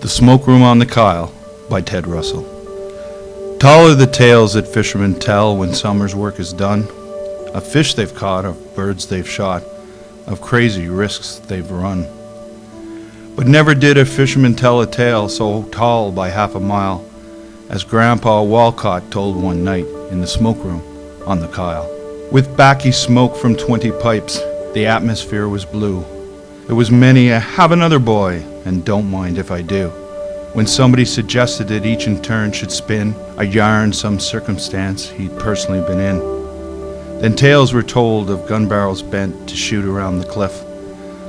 The Smoke Room on the Kyle by Ted Russell. Tall are the tales that fishermen tell when summer's work is done, of fish they've caught, of birds they've shot, of crazy risks they've run. But never did a fisherman tell a tale so tall by half a mile as Grandpa Wolcott told one night in the smoke room on the Kyle. With baccy smoke from 20 pipes, the atmosphere was blue. There was many a "have another boy" and "don't mind if I do," when somebody suggested that each in turn should spin a yarn some circumstance he'd personally been in. Then tales were told of gun barrels bent to shoot around the cliff,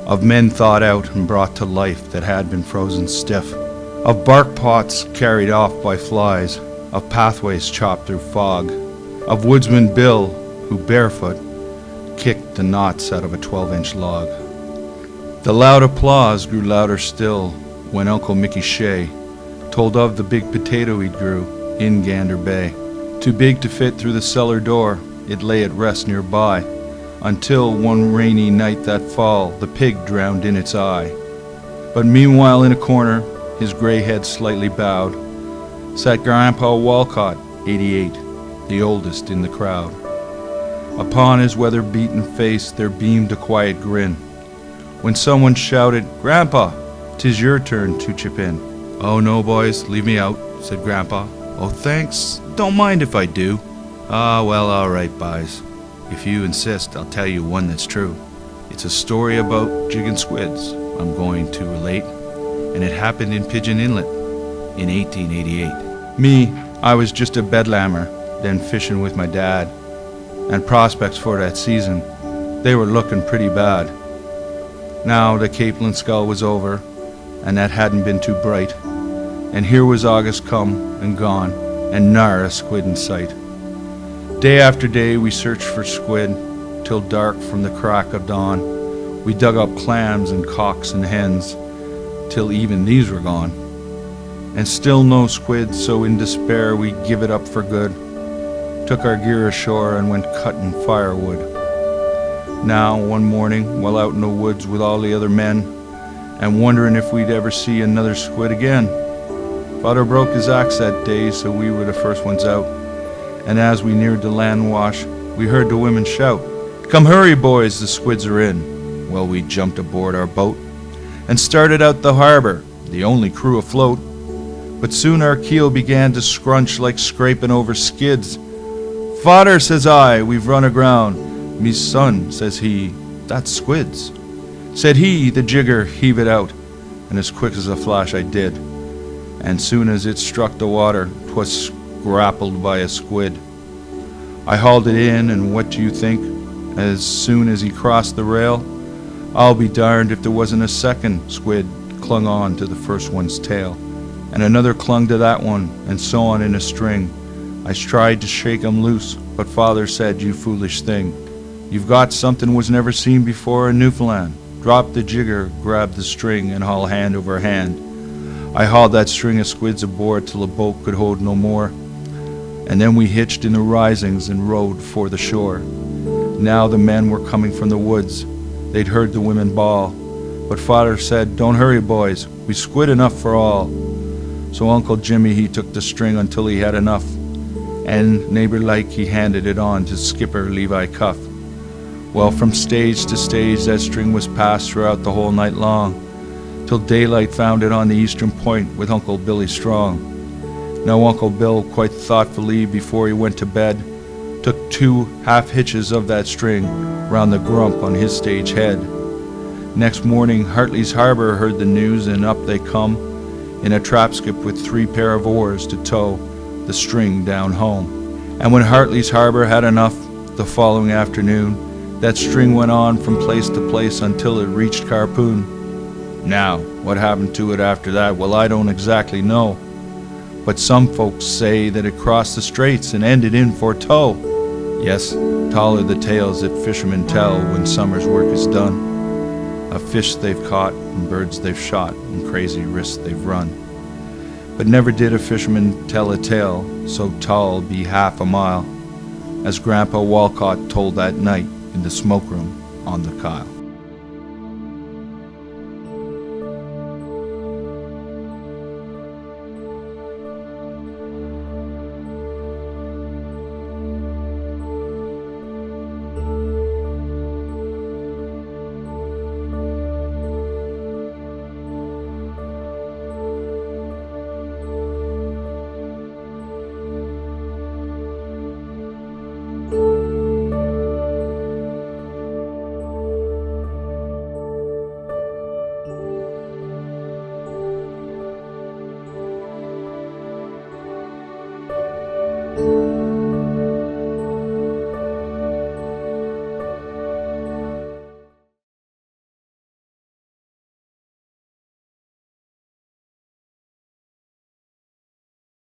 of men thawed out and brought to life that had been frozen stiff, of bark pots carried off by flies, of pathways chopped through fog, of Woodsman Bill who barefoot kicked the knots out of a 12-inch log. The loud applause grew louder still when Uncle Mickey Shea told of the big potato he grew in Gander Bay. Too big to fit through the cellar door, it lay at rest nearby, until one rainy night that fall the pig drowned in its eye. But meanwhile in a corner, his gray head slightly bowed, sat Grandpa Wolcott, 88, the oldest in the crowd. Upon his weather-beaten face there beamed a quiet grin, when someone shouted, "Grandpa, 'tis your turn to chip in." "Oh no, boys, leave me out," said Grandpa. "Oh thanks, don't mind if I do." "Ah, well, all right, boys. If you insist, I'll tell you one that's true. It's a story about jigging squids I'm going to relate, and it happened in Pigeon Inlet in 1888. Me, I was just a bedlammer, then fishing with my dad, and prospects for that season, they were looking pretty bad. Now the Capeland scull was over, and that hadn't been too bright, and here was August come and gone, and Narra Squid in sight. Day after day we searched for squid, till dark from the crack of dawn. We dug up clams and cocks and hens, till even these were gone. And still no squid, so in despair we give it up for good, took our gear ashore and went cutting firewood. Now, one morning, while out in the woods with all the other men, and wondering if we'd ever see another squid again, Father broke his axe that day, so we were the first ones out. And as we neared the land wash, we heard the women shout, "Come hurry, boys, the squids are in." Well, we jumped aboard our boat and started out the harbor, the only crew afloat. But soon our keel began to scrunch like scraping over skids. "Father," says I, "we've run aground." "Me son," says he, "that's squids." Said he, the jigger, heave it out, and as quick as a flash I did. And soon as it struck the water, 'twas grappled by a squid. I hauled it in, and what do you think? As soon as he crossed the rail, I'll be darned if there wasn't a second squid clung on to the first one's tail, and another clung to that one, and so on in a string. I tried to shake 'em loose, but Father said, "You foolish thing, you've got something was never seen before in Newfoundland. Drop the jigger, grab the string, and haul hand over hand." I hauled that string of squids aboard till the boat could hold no more, and then we hitched in the risings and rowed for the shore. Now the men were coming from the woods. They'd heard the women bawl, but Father said, "Don't hurry, boys, we've squid enough for all." So Uncle Jimmy, he took the string until he had enough, and neighbor-like he handed it on to Skipper Levi Cuff. Well, from stage to stage that string was passed throughout the whole night long, till daylight found it on the eastern point with Uncle Billy Strong. Now Uncle Bill, quite thoughtfully before he went to bed, took 2 half hitches of that string round the grump on his stage head. Next morning Hartley's Harbour heard the news, and up they come in a trap skip with 3 pair of oars to tow the string down home. And when Hartley's Harbour had enough, the following afternoon, that string went on from place to place until it reached Carbonear. Now, what happened to it after that, well, I don't exactly know, but some folks say that it crossed the straits and ended in Fort Tow. Yes, tall are the tales that fishermen tell when summer's work is done, of fish they've caught and birds they've shot and crazy risks they've run. But never did a fisherman tell a tale so tall be half a mile, as Grandpa Wolcott told that night in the smoke room on the Kyle.